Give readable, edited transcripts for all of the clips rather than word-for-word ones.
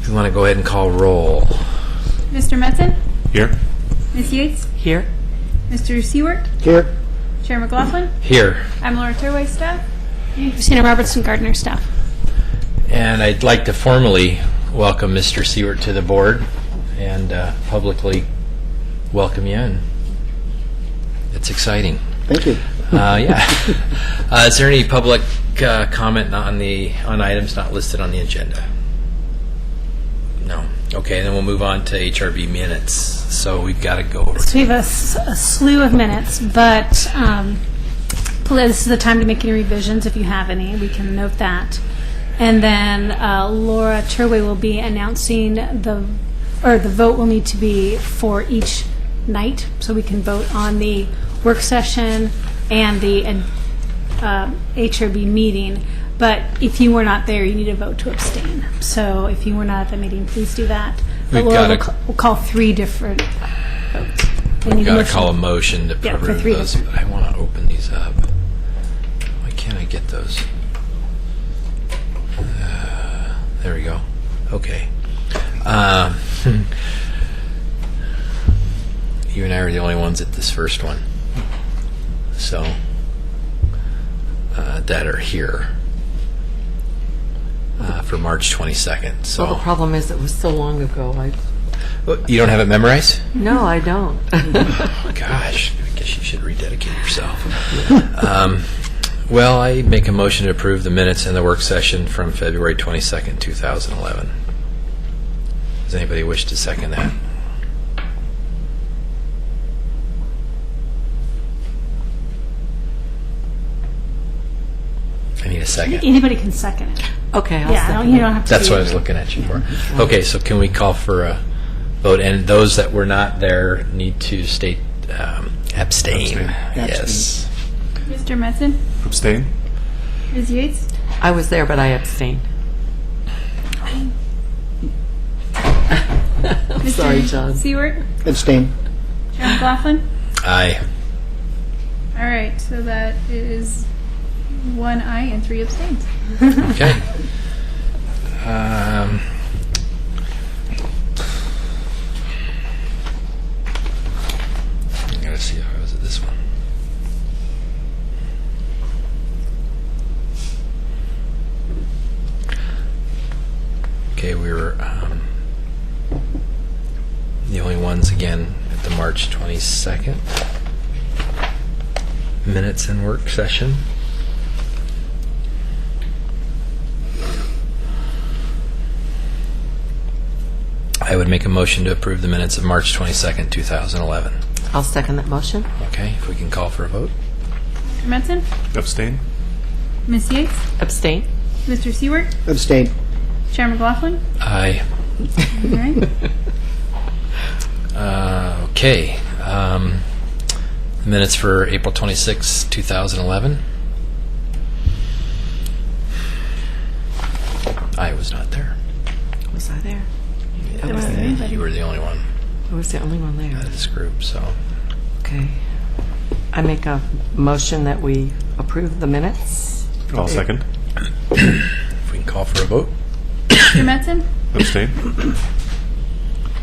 We want to go ahead and call roll. Mr. Metzen? Here. Ms. Yates? Here. Mr. Seward? Here. Chair McLaughlin? Here. I'm Laura Turway, staff. Christina Robertson Gardner, staff. And I'd like to formally welcome Mr. Seward to the board and publicly welcome you in. It's exciting. Thank you. Is there any public comment on items not listed on the agenda? No. Okay, then we'll move on to HRB minutes. So we've got to go over. So we have a slew of minutes, but this is the time to make any revisions if you have any. We can note that. And then Laura Turway will be announcing the vote will need to be for each night, so we can vote on the work session and the HRB meeting. But if you were not there, you need a vote to abstain. So if you were not at the meeting, please do that. But Laura will call 3 different votes. We've got to call a motion to for approve 3 those. different. I want to open these up. Why can't I get those? There we go. Okay. You and I are the only ones at this first one. So, that are here for March 22nd. So, Well, the problem is it was so long ago. You don't have it memorized? No, I don't. Oh, gosh, I guess you should rededicate yourself. Well, I make a motion to approve the minutes and the work session from February 22nd, 2011. Does anybody wish to second that? I need a second. Anybody can second it. Okay, I'll Yeah, second you it. don't have to. That's be- what I was looking at you for. Okay, so can we call for a vote? And those that were not there need to state abstain. Yes. Mr. Metzen? Abstain. Ms. Yates? I was there, but I abstained. Mr. Sorry, John. Seward? Abstain. Chair McLaughlin? Aye. All right, so that is 1 aye and 3 abstains. Okay. I gotta see if I was at this one. Okay, we were the only ones again at the March 22nd minutes and work session. I would make a motion to approve the minutes of March 22nd, 2011. I'll second that motion. Okay, if we can call for a vote. Mr. Metzen? Abstain. Ms. Yates? Abstain. Mr. Seward? Abstain. Chair McLaughlin? Aye. All right. Okay. The minutes for April 26, 2011. I was not there. Was I there? You were the only one I was the only one there. out of this group, so. Okay. I make a motion that we approve the minutes. I'll second. If we can call for a vote. Mr. Metzen? Abstain.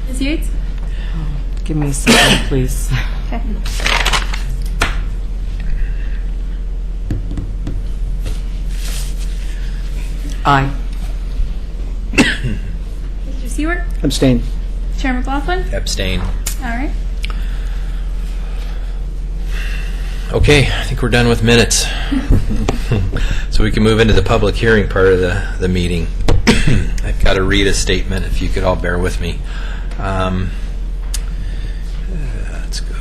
Ms. Yates? Give me a second, please. Okay. Aye. Mr. Seward? Abstain. Chair McLaughlin? Abstain. All right. Okay, I think we're done with minutes. So we can move into the public hearing part of the meeting. I've got to read a statement, if you could all bear with me. Let's go.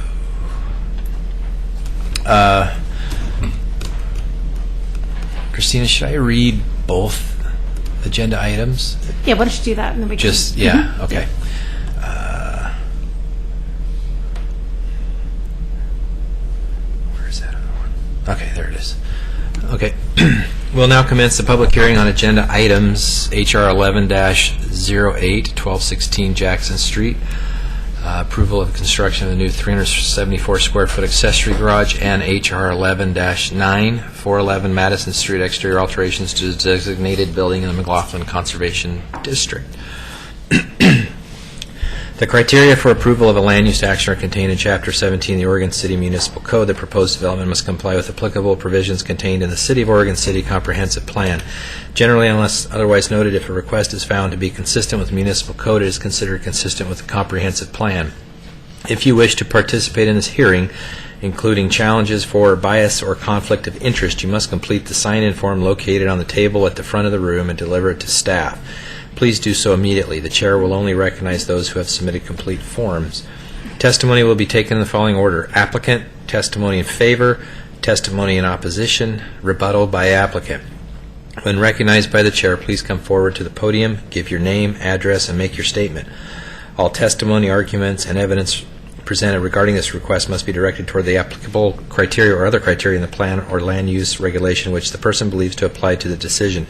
Christina, should I read both agenda items? Yeah, why don't you do that, and then we can. Just, yeah, okay. Where's that other one? Okay, there it is. Okay. We'll now commence the public hearing on agenda items HR 11-08, 1216 Jackson Street. Approval of construction of a new 374 square foot accessory garage, and HR 11-9, 411 Madison Street, exterior alterations to the designated building in the McLaughlin Conservation District. The criteria for approval of a land use action are contained in Chapter 17 of the Oregon City Municipal Code. The proposed development must comply with applicable provisions contained in the City of Oregon City Comprehensive Plan. Generally, unless otherwise noted, if a request is found to be consistent with the municipal code, it is considered consistent with the comprehensive plan. If you wish to participate in this hearing, including challenges for bias or conflict of interest, you must complete the sign-in form located on the table at the front of the room and deliver it to staff. Please do so immediately. The chair will only recognize those who have submitted complete forms. Testimony will be taken in the following order: applicant, testimony in favor, testimony in opposition, rebuttal by applicant. When recognized by the chair, please come forward to the podium, give your name, address, and make your statement. All testimony, arguments, and evidence presented regarding this request must be directed toward the applicable criteria or other criteria in the plan or land use regulation which the person believes to apply to the decision.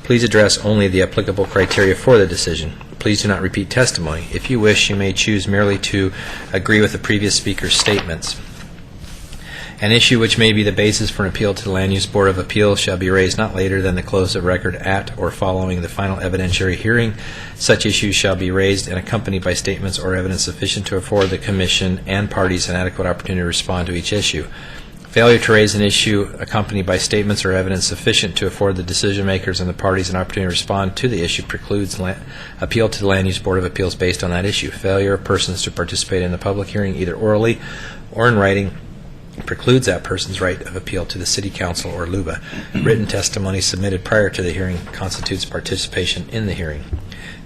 Please address only the applicable criteria for the decision. Please do not repeat testimony. If you wish, you may choose merely to agree with the previous speaker's statements. An issue which may be the basis for an appeal to the Land Use Board of Appeals shall be raised not later than the close of record at or following the final evidentiary hearing. Such issues shall be raised and accompanied by statements or evidence sufficient to afford the Commission and parties an adequate opportunity to respond to each issue. Failure to raise an issue accompanied by statements or evidence sufficient to afford the decision makers and the parties an opportunity to respond to the issue precludes appeal to the Land Use Board of Appeals based on that issue. Failure of persons to participate in the public hearing, either orally or in writing, precludes that person's right of appeal to the City Council or LUBA. Written testimony submitted prior to the hearing constitutes participation in the hearing.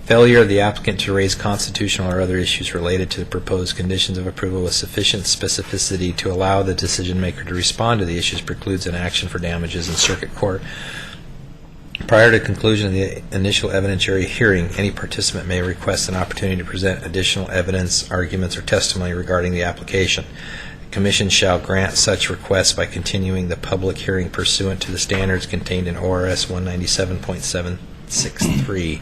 Failure of the applicant to raise constitutional or other issues related to the proposed conditions of approval with sufficient specificity to allow the decision maker to respond to the issues precludes an action for damages in circuit court. Prior to conclusion of the initial evidentiary hearing, any participant may request an opportunity to present additional evidence, arguments, or testimony regarding the application. The Commission shall grant such requests by continuing the public hearing pursuant to the standards contained in ORS 197.763.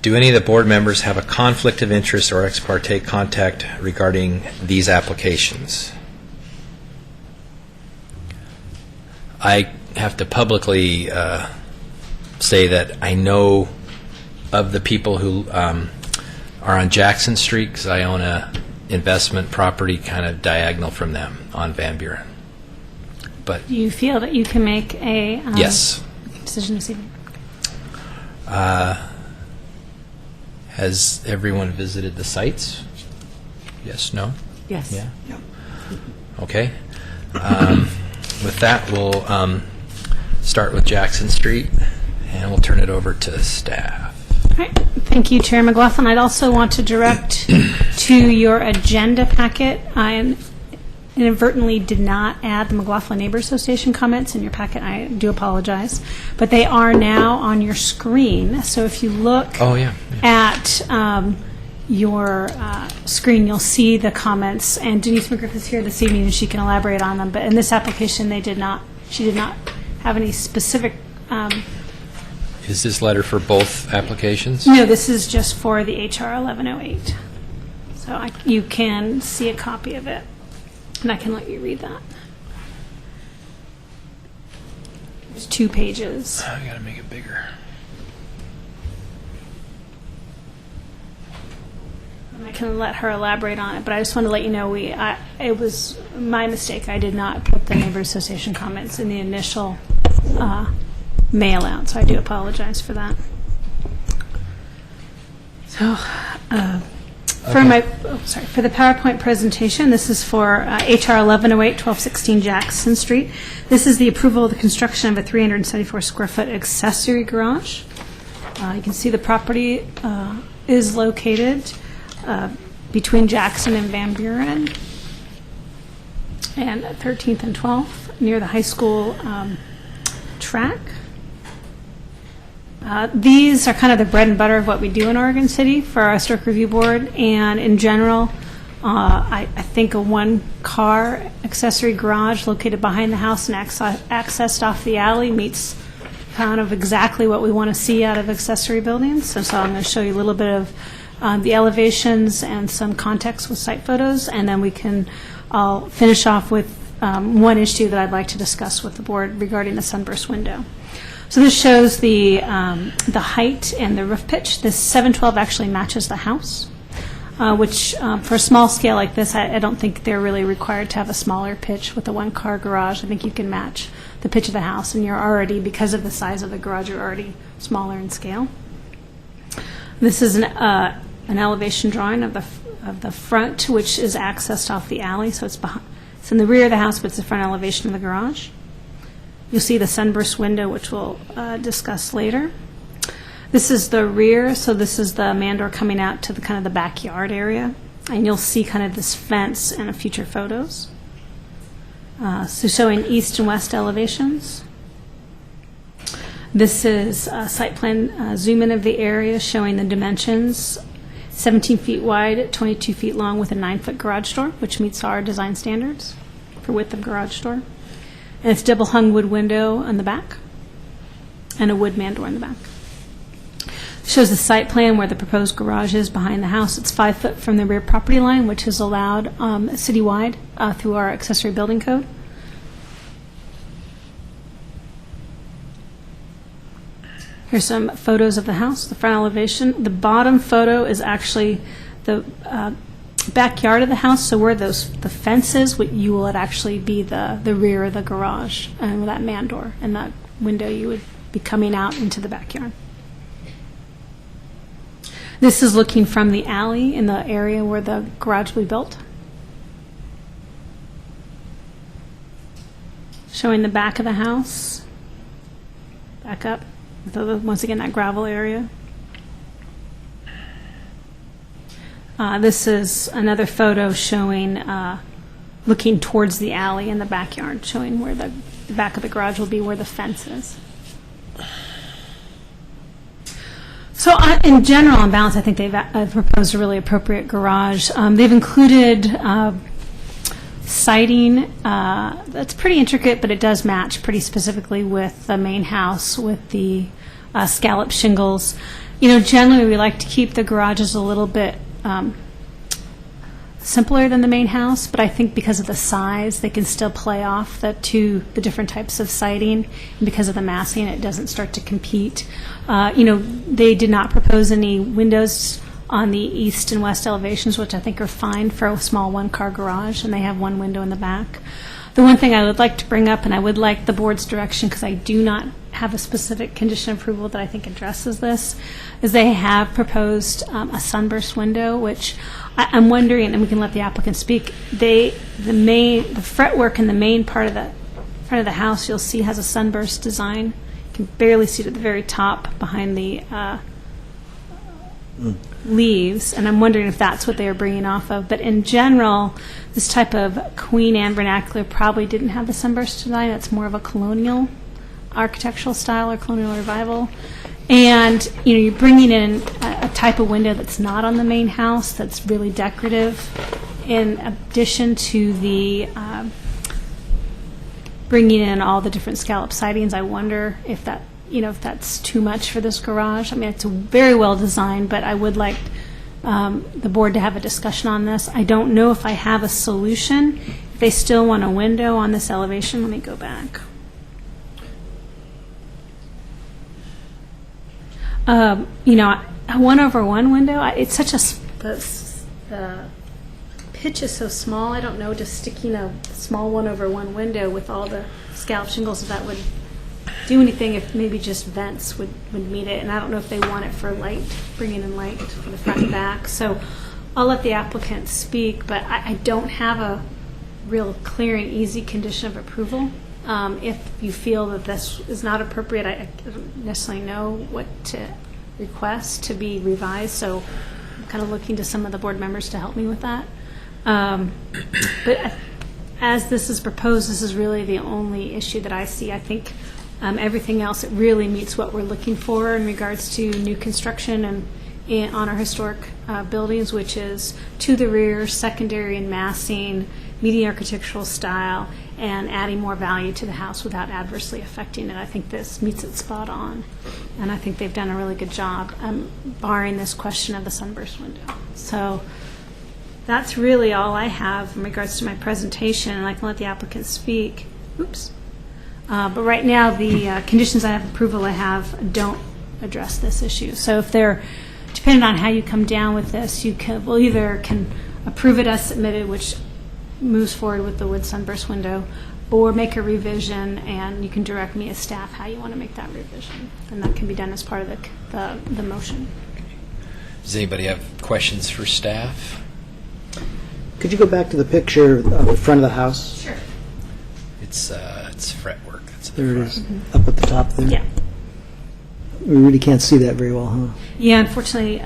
Do any of the board members have a conflict of interest or ex parte contact regarding these applications? I have to publicly say that I know of the people who are on Jackson Street because I own a investment property kind of diagonal from them on Van Buren. But Do you feel that you can make a yes. decision this evening? Has everyone visited the sites? Yes, no? Yes. Yeah? Okay. With that, we'll start with Jackson Street, and we'll turn it over to staff. All right. Thank you, Chair McLaughlin. I'd also want to direct to your agenda packet. I inadvertently did not add the McLaughlin Neighbor Association comments in your packet. I do apologize. But they are now on your screen. So if you look at your screen, you'll see the comments. And Denise McGriff is here this evening, and she can elaborate on them. But in this application, she did not have any specific. Is this letter for both applications? No, this is just for the HR 1108. So you can see a copy of it, and I can let you read that. There's 2 pages. I got to make it bigger. I can let her elaborate on it, but I just want to let you know it was my mistake. I did not put the Neighbor Association comments in the initial mail out, so I do apologize for that. So, for the PowerPoint presentation, this is for HR 1108, 1216 Jackson Street. This is the approval of the construction of a 374 square foot accessory garage. You can see the property is located between Jackson and Van Buren and 13th and 12th near the high school track. These are kind of the bread and butter of what we do in Oregon City for our Historic Review Board, and in general, I think a one-car accessory garage located behind the house and accessed off the alley meets kind of exactly what we want to see out of accessory buildings. So I'm going to show you a little bit of the elevations and some context with site photos, and then I'll finish off with one issue that I'd like to discuss with the board regarding the sunburst window. So this shows the height and the roof pitch. This 712 actually matches the house, which for a small scale like this, I don't think they're really required to have a smaller pitch with a one-car garage. I think you can match the pitch of the house, and you're already, because of the size of the garage, you're already smaller in scale. This is an elevation drawing of the front, which is accessed off the alley. So it's in the rear of the house, but it's the front elevation of the garage. You'll see the sunburst window, which we'll discuss later. This is the rear, so this is the man door coming out to the kind of the backyard area, and you'll see kind of this fence in future photos. So showing east and west elevations. This is a site plan zoom in of the area showing the dimensions: 17 feet wide, 22 feet long, with a 9-foot garage door, which meets our design standards for width of garage door. And it's double hung wood window on the back and a wood man door in the back. Shows the site plan where the proposed garage is behind the house. It's 5 foot from the rear property line, which is allowed citywide through our accessory building code. Here's some photos of the house, the front elevation. The bottom photo is actually the backyard of the house, so where the fence is, you will actually be the rear of the garage, and with that man door and that window, you would be coming out into the backyard. This is looking from the alley in the area where the garage will be built. Showing the back of the house. Back up. Once again, that gravel area. This is another photo showing, looking towards the alley in the backyard, showing where the back of the garage will be, where the fence is. So in general, on balance, I think they've proposed a really appropriate garage. They've included siding that's pretty intricate, but it does match pretty specifically with the main house with the scallop shingles. You know, generally we like to keep the garages a little bit simpler than the main house, but I think because of the size, they can still play off the different types of siding, and because of the massing, it doesn't start to compete. You know, they did not propose any windows on the east and west elevations, which I think are fine for a small one-car garage, and they have one window in the back. The one thing I would like to bring up, and I would like the board's direction, because I do not have a specific condition of approval that I think addresses this, is they have proposed a sunburst window, which I'm wondering, and we can let the applicant speak, the fretwork in the main part of the front of the house, you'll see has a sunburst design. You can barely see it at the very top behind the leaves, and I'm wondering if that's what they are bringing off of. But in general, this type of Queen Anne vernacular probably didn't have the sunburst design. It's more of a colonial architectural style or colonial revival. And you know, you're bringing in a type of window that's not on the main house, that's really decorative, in addition to the bringing in all the different scallop sidings. I wonder if that, you know, if that's too much for this garage. I mean, it's very well designed, but I would like the board to have a discussion on this. I don't know if I have a solution. If they still want a window on this elevation, let me go back. You know, a 1/1 window, it's such the pitch is so small, I don't know, just sticking a small 1/1 window with all the scallop shingles, if that would do anything, if maybe just vents would meet it. And I don't know if they want it for light, bringing in light for the front and back. So I'll let the applicant speak, but I don't have a real clear and easy condition of approval. If you feel that this is not appropriate, I don't necessarily know what to request to be revised, so I'm kind of looking to some of the board members to help me with that. But as this is proposed, this is really the only issue that I see. I think everything else, it really meets what we're looking for in regards to new construction and on our historic buildings, which is to the rear, secondary and massing, meeting architectural style, and adding more value to the house without adversely affecting it. I think this meets it spot on, and I think they've done a really good job, barring this question of the sunburst window. So that's really all I have in regards to my presentation, and I can let the applicant speak. Oops. But right now, the conditions I have approval I have don't address this issue. So if they're, depending on how you come down with this, you will either can approve it as submitted, which moves forward with the wood sunburst window, or make a revision, and you can direct me as staff how you want to make that revision. And that can be done as part of the motion. Does anybody have questions for staff? Could you go back to the picture of the front of the house? Sure. It's fretwork. That's in There the it front. is, up at the top there. Yeah. We really can't see that very well, huh? Yeah, unfortunately,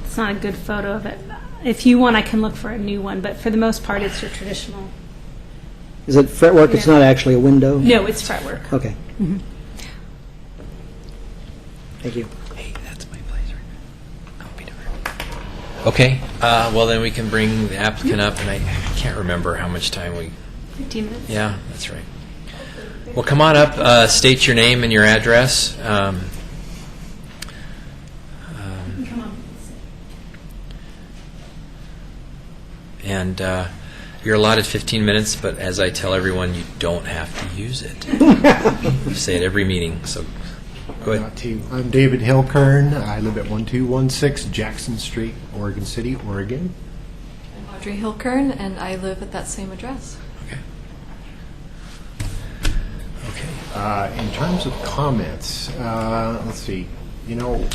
it's not a good photo of it. If you want, I can look for a new one, but for the most part, it's your traditional. Is it fretwork? It's Yeah. not actually a window? No, it's fretwork. Okay. Thank you. Hey, that's my place right now. I'll be doing it. Okay, well then we can bring the applicant up, and I can't remember how much time we, 15 minutes. yeah, that's right. Well, come on up, state your name and your address. Come on. And you're allotted 15 minutes, but as I tell everyone, you don't have to use it. I say it every meeting, so go ahead. Not to. I'm David Hilkern. I live at 1216 Jackson Street, Oregon City, Oregon. I'm Audrey Hilkern, and I live at that same address. Okay. Okay. In terms of comments, let's see. You know,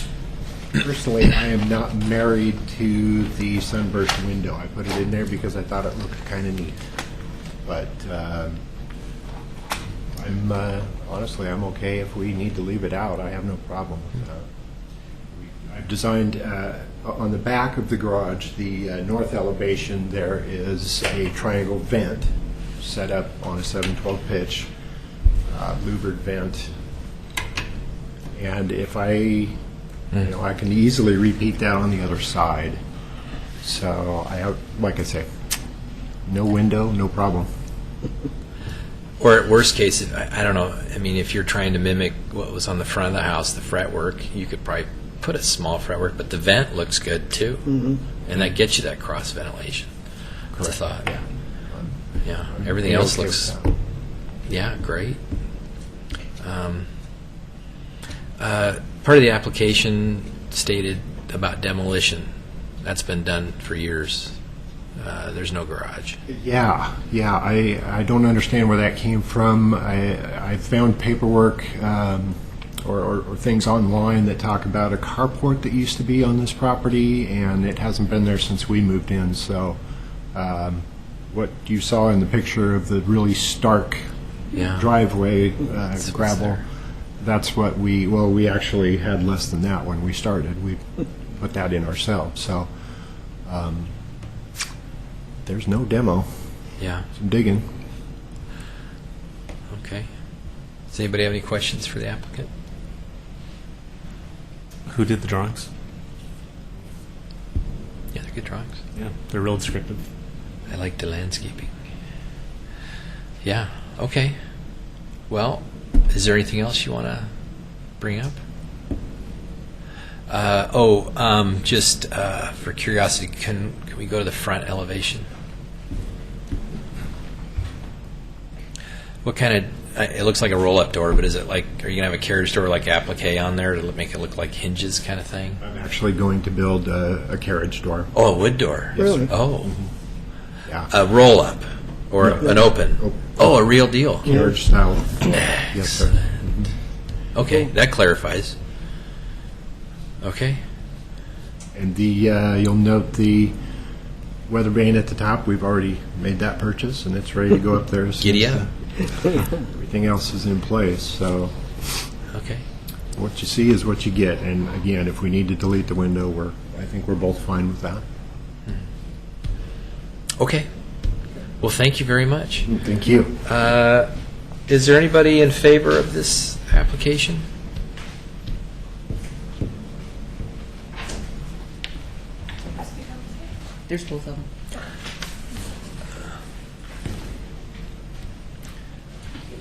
personally, I am not married to the sunburst window. I put it in there because I thought it looked kind of neat. But honestly, I'm okay if we need to leave it out. I have no problem with that. I've designed on the back of the garage, the north elevation, there is a triangle vent set up on a 7/12 pitch, louvered vent. And if I I can easily repeat that on the other side. So I have, like I say, no window, no problem. Or at worst case, I don't know, I mean, if you're trying to mimic what was on the front of the house, the fretwork, you could probably put a small fretwork, but the vent looks good too. And that gets you that cross ventilation. That's a thought. Yeah, everything else Okay with looks, that. yeah, great. Part of the application stated about demolition. That's been done for years. There's no garage. Yeah. I don't understand where that came from. I found paperwork or things online that talk about a carport that used to be on this property, and it hasn't been there since we moved in. So what you saw in the picture of the really stark Yeah. driveway, what's gravel, there. that's what we actually had less than that when we started. We put that in ourselves. So there's no demo. Yeah, Some digging. okay. Does anybody have any questions for the applicant? Who did the drawings? Yeah, they're good drawings. Yeah, they're real descriptive. I like the landscaping. Yeah, okay. Well, is there anything else you want to bring up? Just for curiosity, can we go to the front elevation? What kind of, it looks like a roll-up door, but is it like, are you going to have a carriage door like applique on there to make it look like hinges kind of thing? I'm actually going to build a carriage door. Oh, a wood door. Yes, sir. Oh, Yeah. a roll-up or an open. Oh, a real deal. Carriage style. Yes, sir. Okay, that clarifies. Okay. And you'll note the weather vane at the top. We've already made that purchase, and it's ready to go up there. As soon Giddy as, up. Everything else is in place. So Okay. what you see is what you get. And again, if we need to delete the window, I think we're both fine with that. Okay. Well, thank you very much. Thank you. Is there anybody in favor of this application? There's both of them.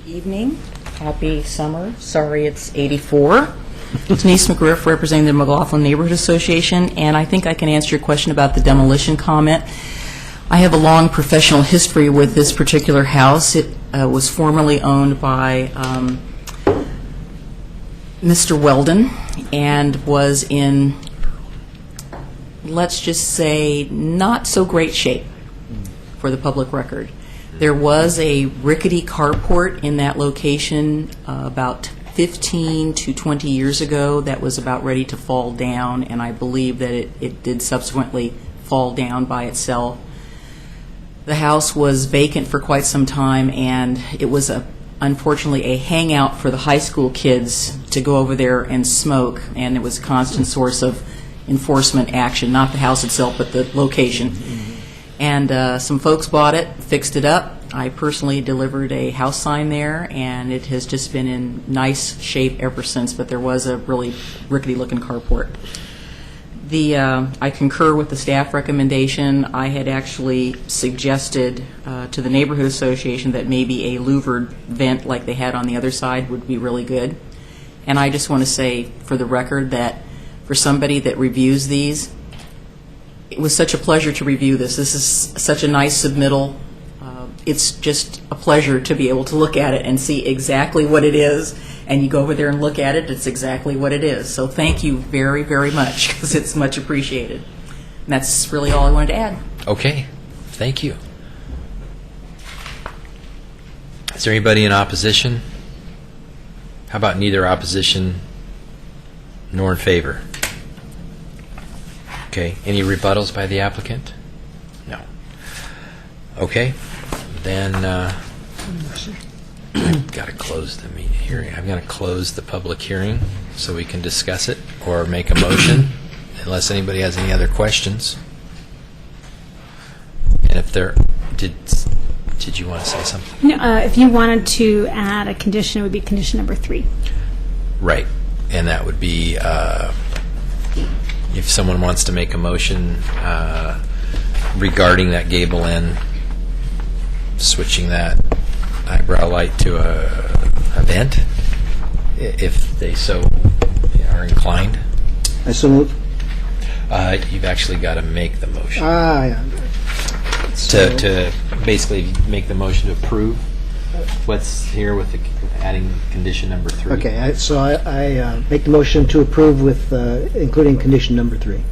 Good evening. Happy summer. Sorry it's 84. Denise McGriff representing the McLaughlin Neighborhood Association, and I think I can answer your question about the demolition comment. I have a long professional history with this particular house. It was formerly owned by Mr. Weldon and was in, let's just say, not so great shape for the public record. There was a rickety carport in that location about 15 to 20 years ago that was about ready to fall down, and I believe that it did subsequently fall down by itself. The house was vacant for quite some time, and it was unfortunately a hangout for the high school kids to go over there and smoke, and it was a constant source of enforcement action, not the house itself, but the location. And some folks bought it, fixed it up. I personally delivered a house sign there, and it has just been in nice shape ever since, but there was a really rickety-looking carport. I concur with the staff recommendation. I had actually suggested to the Neighborhood Association that maybe a louvered vent like they had on the other side would be really good. And I just want to say for the record that for somebody that reviews these, it was such a pleasure to review this. This is such a nice submittal. It's just a pleasure to be able to look at it and see exactly what it is. And you go over there and look at it, it's exactly what it is. So thank you very, very much, because it's much appreciated. And that's really all I wanted to add. Okay, thank you. Is there anybody in opposition? How about neither opposition nor in favor? Okay, any rebuttals by the applicant? No. Okay, then I've got to close the hearing. I'm going to close the public hearing so we can discuss it or make a motion, unless anybody has any other questions. And if there, did you want to say something? No, if you wanted to add a condition, it would be condition number 3. Right, and that would be if someone wants to make a motion regarding that gable end, switching that eyebrow light to a vent, if they so are inclined. I so move. You've actually got to make the motion. Yeah. To basically make the motion to approve what's here with adding condition number 3. Okay, I make the motion to approve with including condition number 3.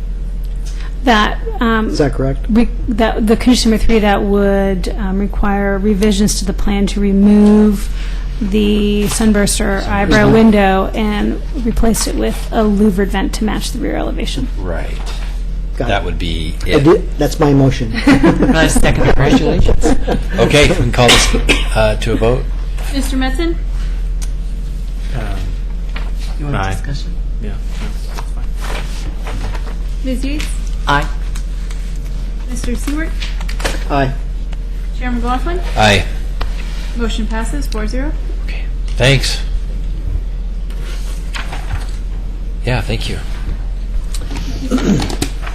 That Is that correct? that the condition number 3 that would require revisions to the plan to remove the sunburst or eyebrow window and replace it with a louvered vent to match the rear elevation. Right. Got That it. would be I it. did- That's my motion. Nice second. Congratulations. Okay, we can call this to a vote. Mr. Metzen? You want Aye. discussion? Yeah. That's fine. Ms. Yates? Aye. Mr. Seward? Aye. Chair McLaughlin? Aye. Motion passes 4-0. Okay. Thanks. Yeah, thank you.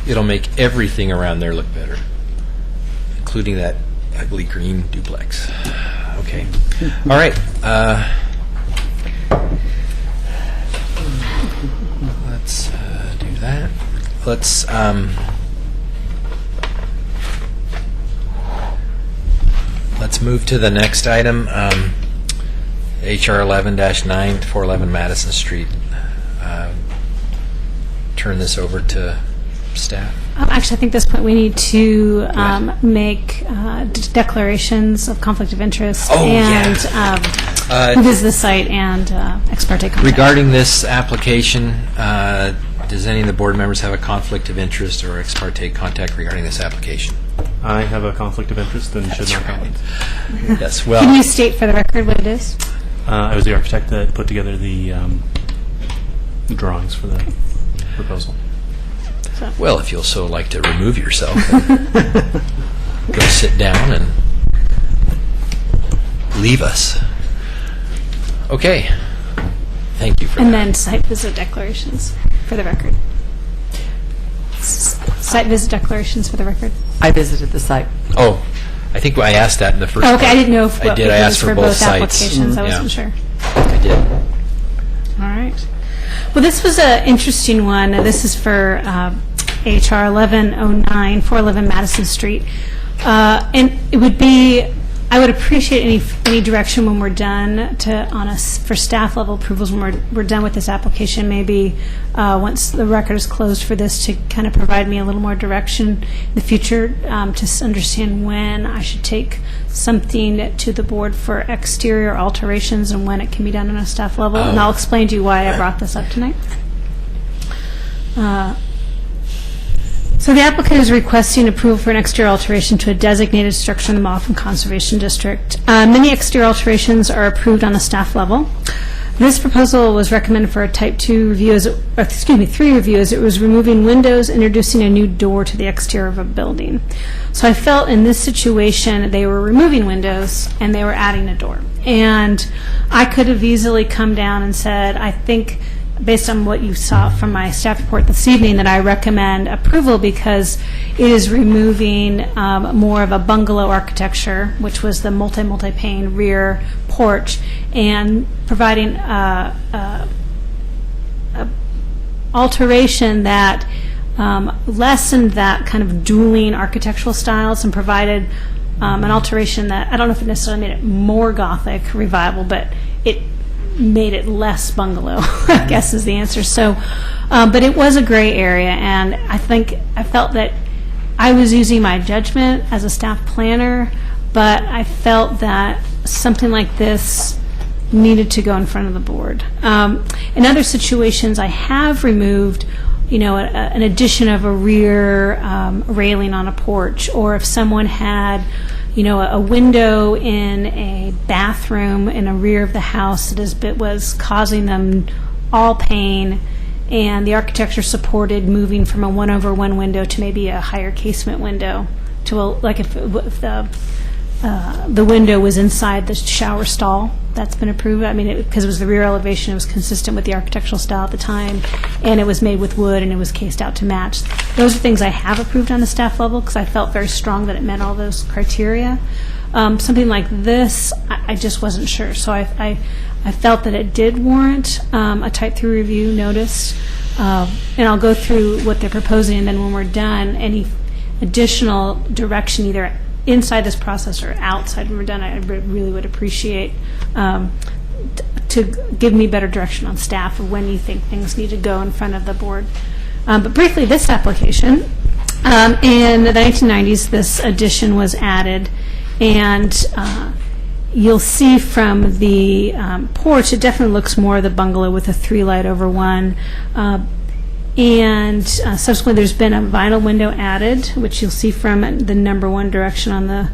It'll make everything around there look better, including that ugly green duplex. Okay. All right. Let's do that. Let's move to the next item, HR 11-9, 411 Madison Street. Turn this over to staff. Actually, I think at this point we need to ahead. make declarations of conflict of interest Oh, and yeah. who visits the site and ex parte contact. Regarding this application, does any of the board members have a conflict of interest or ex parte contact regarding this application? I have a conflict of interest and should not comment. Yes, Can well, you state for the record what it is? I was the architect that put together the drawings for the proposal. well, if you'll so like to remove yourself, and go sit down and leave us. Okay. Thank you for And that. then site visit declarations for the record. Site visit declarations for the record. I visited the site. Oh, I think I asked that in the first. Oh, okay, part. I didn't know if I did. I it asked was for both sites. applications. I Yeah. wasn't sure. I did. All right. Well, this was an interesting one. This is for HR 1109, 411 Madison Street. And it would be, I would appreciate any direction when we're done for staff level approvals, when we're done with this application, maybe once the record is closed for this, to kind of provide me a little more direction in the future to understand when I should take something to the board for exterior alterations and when it can be done on a staff level. And I'll explain to you why I brought this up tonight. So the applicant is requesting approval for an exterior alteration to a designated structure in the Moffett Conservation District. Many exterior alterations are approved on the staff level. This proposal was recommended for a type 2 review, 3 review, as it was removing windows, introducing a new door to the exterior of a building. So I felt in this situation they were removing windows and they were adding a door. And I could have easily come down and said, I think, based on what you saw from my staff report this evening, that I recommend approval because it is removing more of a bungalow architecture, which was the multi-pane rear porch, and providing a alteration that lessened that kind of dueling architectural styles and provided an alteration that, I don't know if it necessarily made it more Gothic revival, but it made it less bungalow, I guess is the answer. So, but it was a gray area, and I felt that I was using my judgment as a staff planner, but I felt that something like this needed to go in front of the board. In other situations, I have removed, an addition of a rear railing on a porch, or if someone had a window in a bathroom in a rear of the house that was causing them all pain, and the architecture supported moving from a 1/1 window to maybe a higher casement window, to if the window was inside the shower stall. That's been approved. I mean, because it was the rear elevation, it was consistent with the architectural style at the time, and it was made with wood, and it was cased out to match. Those are things I have approved on the staff level because I felt very strong that it met all those criteria. Something like this, I just wasn't sure. So I felt that it did warrant a type 3 review notice, and I'll go through what they're proposing, and then when we're done, any additional direction, either inside this process or outside when we're done, I really would appreciate to give me better direction on staff of when you think things need to go in front of the board. But briefly, this application, in the 1990s, this addition was added, and you'll see from the porch, it definitely looks more the bungalow with a 3-light over 1. And subsequently, there's been a vinyl window added, which you'll see from the number 1 direction on the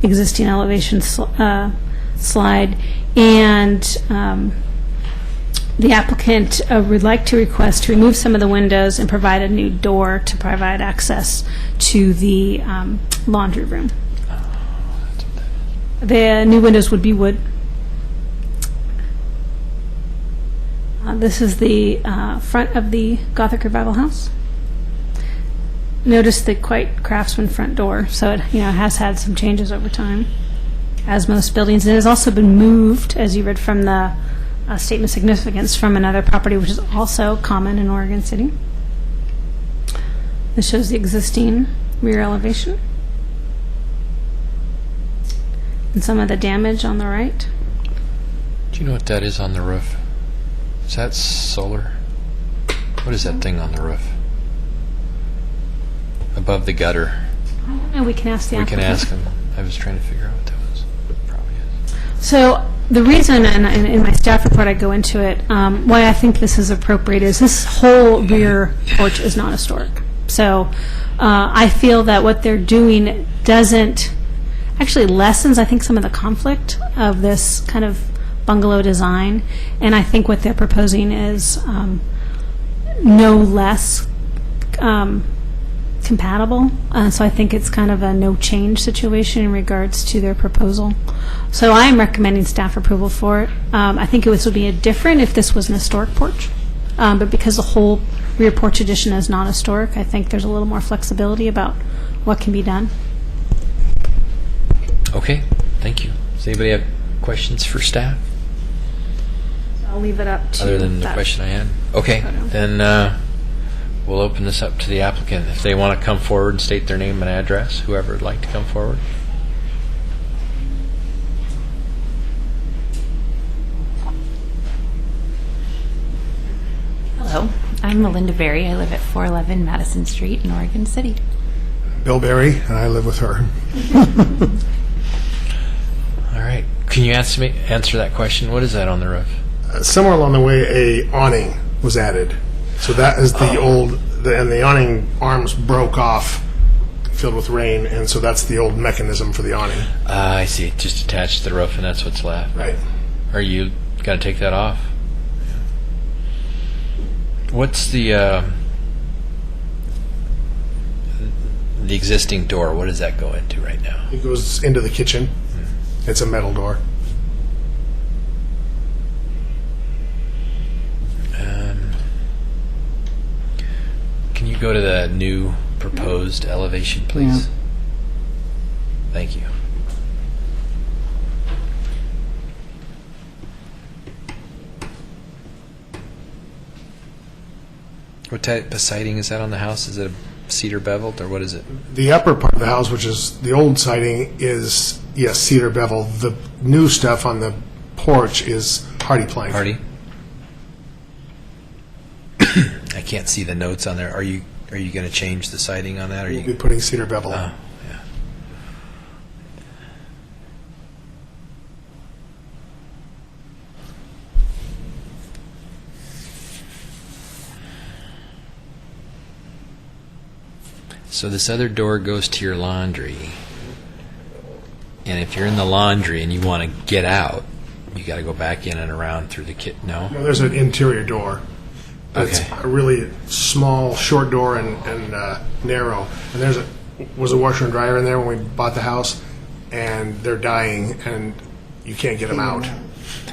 existing elevation slide. And the applicant would like to request to remove some of the windows and provide a new door to provide access to the laundry room. The new windows would be wood. This is the front of the Gothic Revival house. Notice the quite craftsman front door, so it has had some changes over time, as most buildings. It has also been moved, as you read from the statement of significance, from another property, which is also common in Oregon City. This shows the existing rear elevation and some of the damage on the right. Do you know what that is on the roof? Is that solar? What is that thing on the roof? Above the gutter. I don't know. We can ask the We can applicant. ask them. I was trying to figure out what that was. Probably is. So the reason, and in my staff report I go into it, why I think this is appropriate is this whole rear porch is not historic. So I feel that what they're doing doesn't, actually lessens, I think, some of the conflict of this kind of bungalow design, and I think what they're proposing is no less compatible. So I think it's kind of a no change situation in regards to their proposal. So I am recommending staff approval for it. I think it would be different if this was an historic porch, but because the whole rear porch addition is not historic, I think there's a little more flexibility about what can be done. Okay, thank you. Does anybody have questions for staff? I'll leave it up to Other than the that. question I had? Okay, Photo. then we'll open this up to the applicant. If they want to come forward and state their name and address, whoever would like to come forward. Hello, I'm Melinda Berry. I live at 411 Madison Street in Oregon City. Bill Berry, and I live with her. All right. Can you answer that question? What is that on the roof? Somewhere along the way, a awning was added. So that is the old, and the awning arms broke off, filled with rain, and so that's the old mechanism for the awning. I see. It just attached to the roof, and that's what's left. Right. Are you got to take that off? What's the existing door? What does that go into right now? It goes into the kitchen. It's a metal door. Can you go to the new proposed elevation, please? Yeah. Thank you. What type of siding is that on the house? Is it a cedar beveled, or what is it? The upper part of the house, which is the old siding, is, yes, cedar bevel. The new stuff on the porch is hardy plank. Hardy? I can't see the notes on there. Are you going to change the siding on that? Or We'll be putting cedar bevel. Oh, yeah. So this other door goes to your laundry. And if you're in the laundry and you want to get out, you got to go back in and around through the kit. No? No, there's an interior door. It's Okay. a really small, short door and narrow. And there's was a washer and dryer in there when we bought the house, and they're dying, and you can't get them out.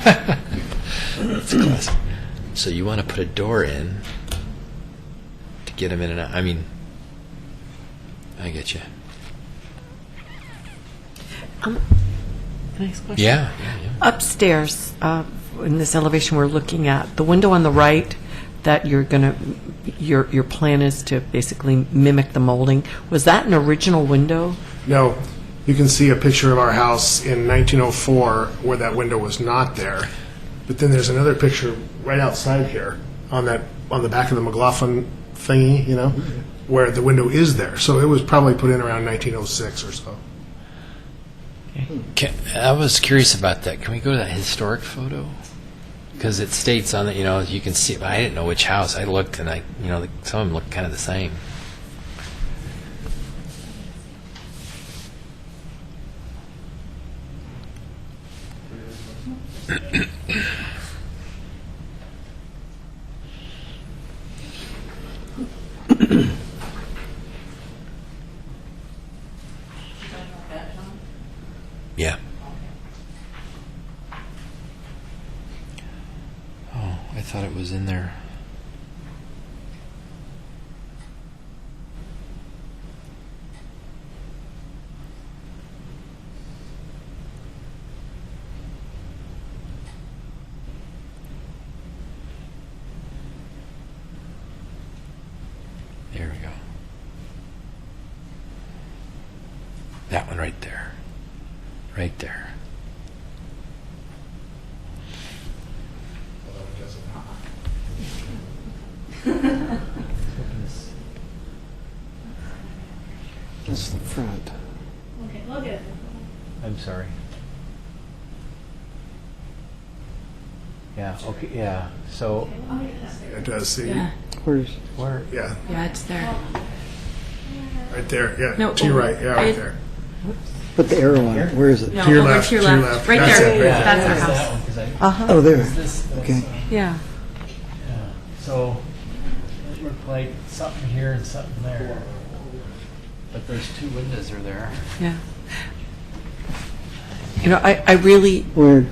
That's classic. So you want to put a door in to get them in and out. I mean, I get you. Can I ask a question? Yeah. Upstairs, in this elevation we're looking at, the window on the right that you're going to, your plan is to basically mimic the molding. Was that an original window? No, you can see a picture of our house in 1904 where that window was not there. But then there's another picture right outside here on the back of the McLaughlin thingy, where the window is there. So it was probably put in around 1906 or so. I was curious about that. Can we go to that historic photo? Because it states on it, you can see it, but I didn't know which house. I looked, and some of them look kind of the same. Yeah. Oh, I thought it was in there. There we go. That one right there. Right there. That's the front. Okay, look at it. I'm sorry. Yeah, okay, yeah. So, It does, see? Where's, where? Yeah, Yeah, it's there. right there. Yeah, No, to your right. Yeah, right right- there. put the arrow on it. Where is it? No, To your over left, to your to your left. left. Right That's there. it, right That's there. our house. Uh-huh. Oh, there. Okay. Yeah. So it looked like something here and something there. But those two windows are there. Yeah. I really, Where,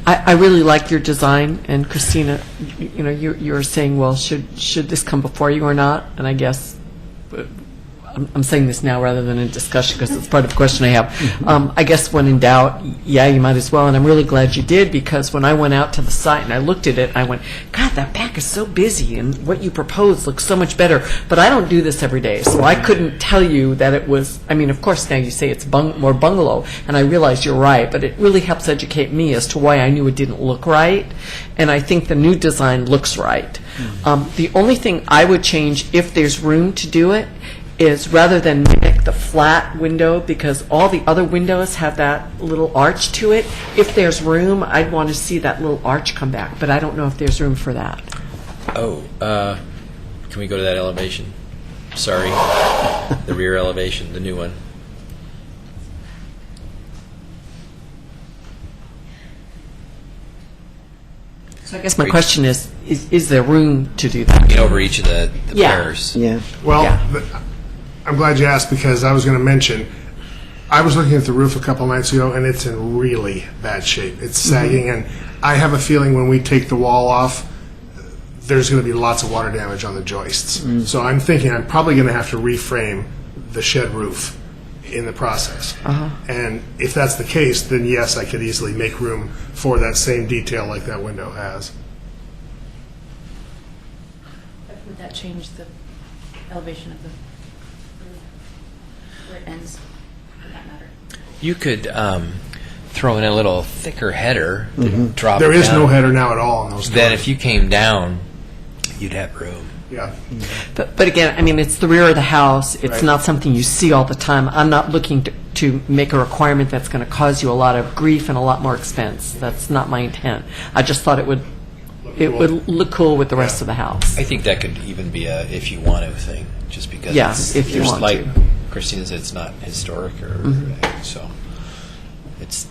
I really like your design, and Christina, you're saying, well, should this come before you or not? And I guess I'm saying this now rather than in discussion because it's part of the question I have. I guess when in doubt, yeah, you might as well. And I'm really glad you did, because when I went out to the site and I looked at it, I went, God, that back is so busy and what you proposed looks so much better. But I don't do this every day, so I couldn't tell you that it was, I mean, of course now you say it's more bungalow, and I realize you're right, but it really helps educate me as to why I knew it didn't look right. And I think the new design looks right. The only thing I would change, if there's room to do it, is rather than mimic the flat window, because all the other windows have that little arch to it, if there's room, I'd want to see that little arch come back, but I don't know if there's room for that. Oh, can we go to that elevation? Sorry. The rear elevation, the new one. So I guess my question is there room to do that? Get over each of the Yeah. pairs. Yeah. Well, Yeah. I'm glad you asked, because I was going to mention, I was looking at the roof a couple nights ago, and it's in really bad shape. It's sagging, and I have a feeling when we take the wall off, there's going to be lots of water damage on the joists. So I'm thinking I'm probably going to have to reframe the shed roof in the process. And if that's the case, then yes, I could easily make room for that same detail like that window has. Would that change the elevation of the where it ends, for that matter? You could throw in a little thicker header to drop There it is down. no header now at all on those Then doors. if you came down, you'd have room. Yeah. But again, I mean, it's the rear of the house. It's Right. not something you see all the time. I'm not looking to make a requirement that's going to cause you a lot of grief and a lot more expense. That's not my intent. I just thought it would look cool with the rest of the house. I think that could even be a if you want to thing, just because Yeah, it's, if you there's want like to. Christina said, it's not historic or so. It's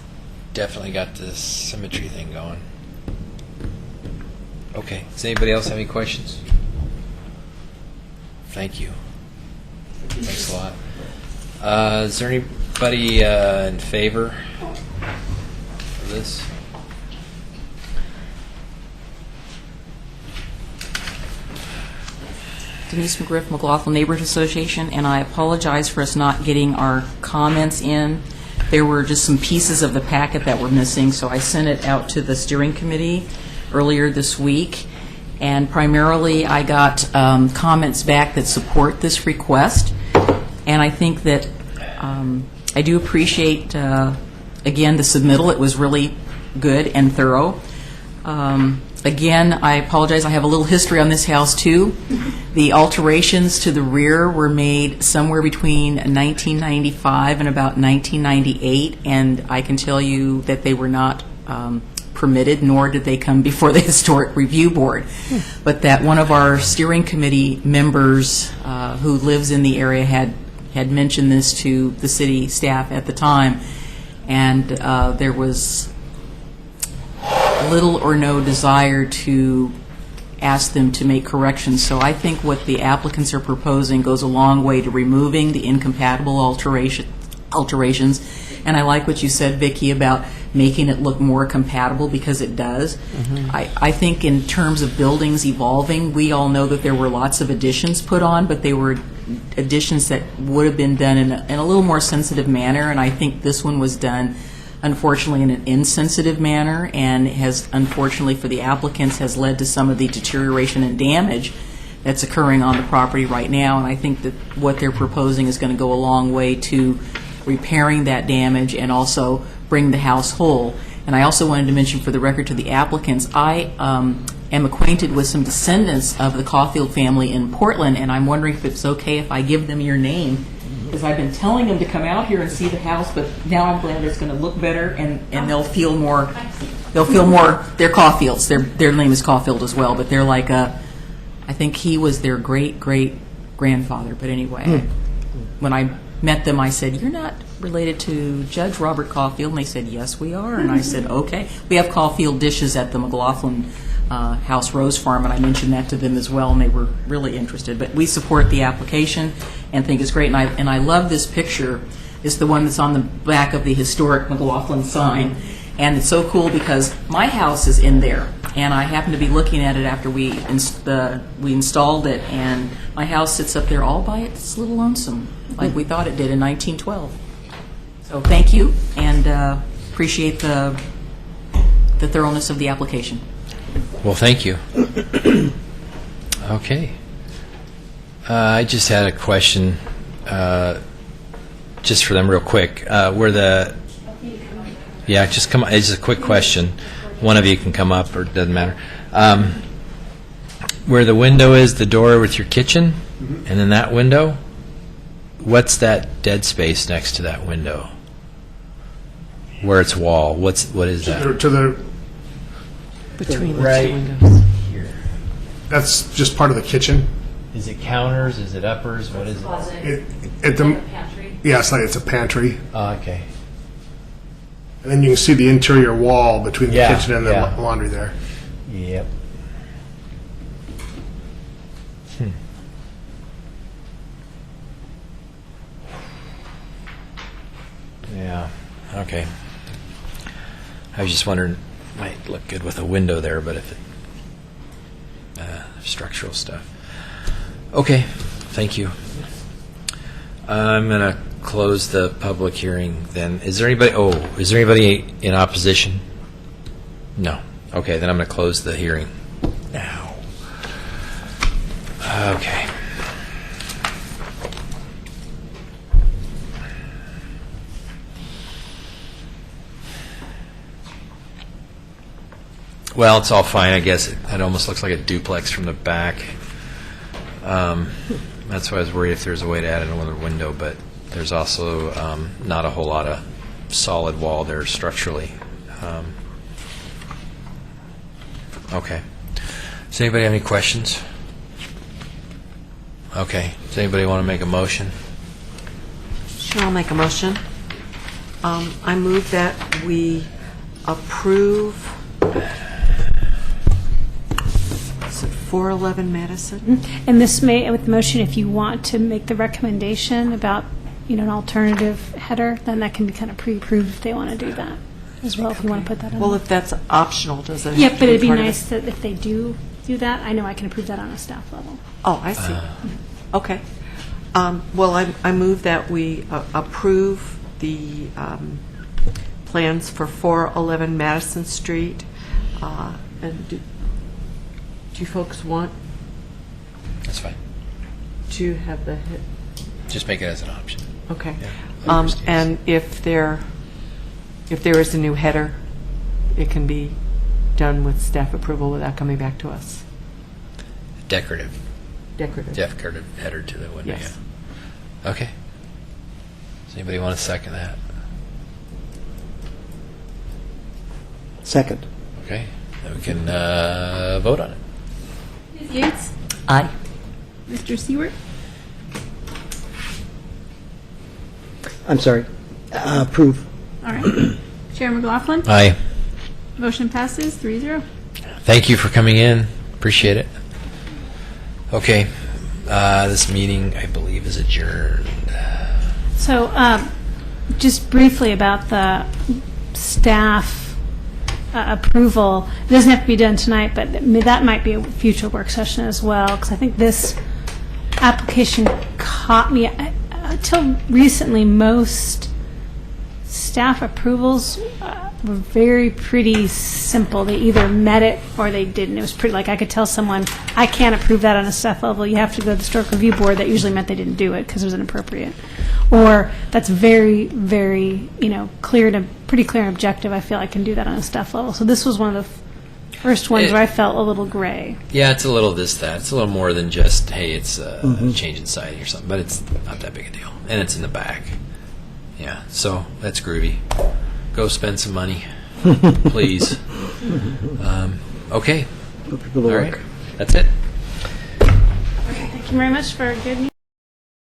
definitely got this symmetry thing going. Okay. Does anybody else have any questions? Thank you. Thanks a lot. Is there anybody in favor of this? Denise McGriff, McLaughlin Neighborhood Association, and I apologize for us not getting our comments in. There were just some pieces of the packet that were missing, so I sent it out to the steering committee earlier this week, and primarily I got comments back that support this request, and I think that I do appreciate, again, the submittal. It was really good and thorough. Again, I apologize, I have a little history on this house, too. The alterations to the rear were made somewhere between 1995 and about 1998, and I can tell you that they were not permitted, nor did they come before the Historic Review Board. But that one of our steering committee members who lives in the area had mentioned this to the city staff at the time, and there was little or no desire to ask them to make corrections. So I think what the applicants are proposing goes a long way to removing the incompatible alterations. And I like what you said, Vicki, about making it look more compatible, because it does. I think in terms of buildings evolving, we all know that there were lots of additions put on, but they were additions that would have been done in a little more sensitive manner, and I think this one was done unfortunately in an insensitive manner, and has, unfortunately for the applicants, has led to some of the deterioration and damage that's occurring on the property right now. And I think that what they're proposing is going to go a long way to repairing that damage and also bring the house whole. And I also wanted to mention for the record to the applicants, I am acquainted with some descendants of the Caulfield family in Portland, and I'm wondering if it's okay if I give them your name, because I've been telling them to come out here and see the house, but now I'm glad it's going to look better, and they'll feel more, they're Caulfields. Their name is Caulfield as well, but they're like I think he was their great-great-grandfather. But anyway, when I met them, I said, "You're not related to Judge Robert Caulfield?" And they said, "Yes, we are." And I said, "Okay." We have Caulfield dishes at the McLaughlin House Rose Farm, and I mentioned that to them as well, and they were really interested. But we support the application and think it's great. And I love this picture. It's the one that's on the back of the historic McLaughlin sign. And it's so cool because my house is in there, and I happened to be looking at it after we installed it, and my house sits up there all by its little lonesome, like we thought it did in 1912. So thank you, and appreciate the thoroughness of the application. Well, thank you. Okay. I just had a question, just for them real quick. Yeah, just come. It's just a quick question. One of you can come up, or it doesn't matter. Where the window is, the door with your kitchen, and then that window, what's that dead space next to that window? Where it's wall, what is that? To the, Between Right. the two windows. Here. that's just part of the kitchen. Is it counters? Is it uppers? What is it? Yeah, it's a pantry. Oh, okay. And then you can see the interior wall between the Yeah, kitchen and the yeah. laundry there. Yep. Yeah. Okay. I was just wondering, might look good with a window there, but if it structural stuff. Okay. Thank you. I'm gonna close the public hearing. Then, is there anybody in opposition? No. Okay. Then I'm gonna close the hearing now. Okay. Well, it's all fine, I guess. It almost looks like a duplex from the back. That's why I was worried if there's a way to add another window, but there's also not a whole lot of solid wall there structurally. Okay. Does anybody have any questions? Okay. Does anybody want to make a motion? Sure, I'll make a motion. I move that we approve, is it 411 Madison? And this may, with the motion, if you want to make the recommendation about, an alternative header, then that can be kind of pre-approved if they want to do that as well, if you want to put that in. Well, if that's optional, does it? Yeah, have to but it'd be part of nice it? that if they do that, I know I can approve that on a staff level. Oh, I see. Okay. Well, I move that we approve the plans for 411 Madison Street. And do you folks want That's fine. to have the Just make it as an option. okay. Yeah. And if there is a new header, it can be done with staff approval without coming back to us. Decorative Decorative. header to the window. Yes. Yeah. Okay. Does anybody want to second that? Second. Okay. Then we can vote on it. Ms. Yates? Aye. Mr. Seward? I'm sorry. Approve. All right. Chair McLaughlin? Aye. Motion passes 3-0. Thank you for coming in. Appreciate it. Okay. This meeting, I believe, is adjourned. So, just briefly about the staff approval, it doesn't have to be done tonight, but that might be a future work session as well, because I think this application caught me. Until recently, most staff approvals were pretty simple. They either met it or they didn't. It was pretty, like I could tell someone, I can't approve that on a staff level. You have to go to the historic review board. That usually meant they didn't do it because it was inappropriate. Or that's very, very, clear and pretty clear and objective. I feel I can do that on a staff level. So this was one of the first ones where I felt a little gray. Yeah, it's a little this, that. It's a little more than just, hey, it's a change in siding or something, but it's not that big a deal. And it's in the back. Yeah, so that's groovy. Go spend some money, please. Okay. Put people to All work. right. That's it. Thank you very much for a good meeting.